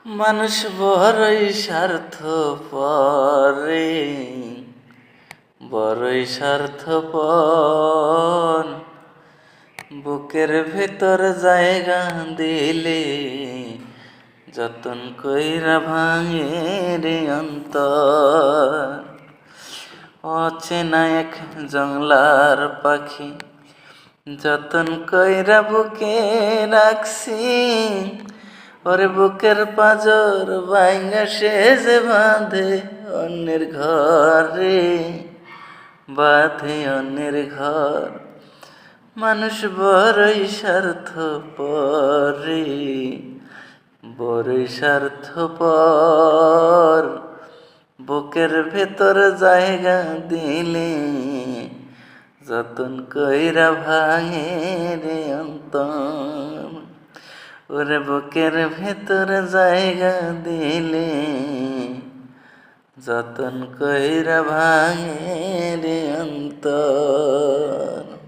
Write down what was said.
মানুষ বড়ই স্বার্থপর রে, বড়ই স্বার্থপর। বুকের ভেতর জায়গা দিলে যতন কইরা ভাঙে রে অন্তর। অচেনা এক জংলার পাখি যতন কইরা বুকে রাখছি, ওরে বুকের পাজর ভাঙা সে যে বাঁধে অন্যের ঘরে, বাঁধে অন্যের ঘর। মানুষ বড়ই স্বার্থপর রে, বড়ই স্বার্থপর। বুকের ভেতর জায়গা দিলে যতন কইরা ভাঙে রে অন্তর। ওরে বুকের ভেতর জায়গা দিলে যতন কইরা ভাঙে রে অন্তর।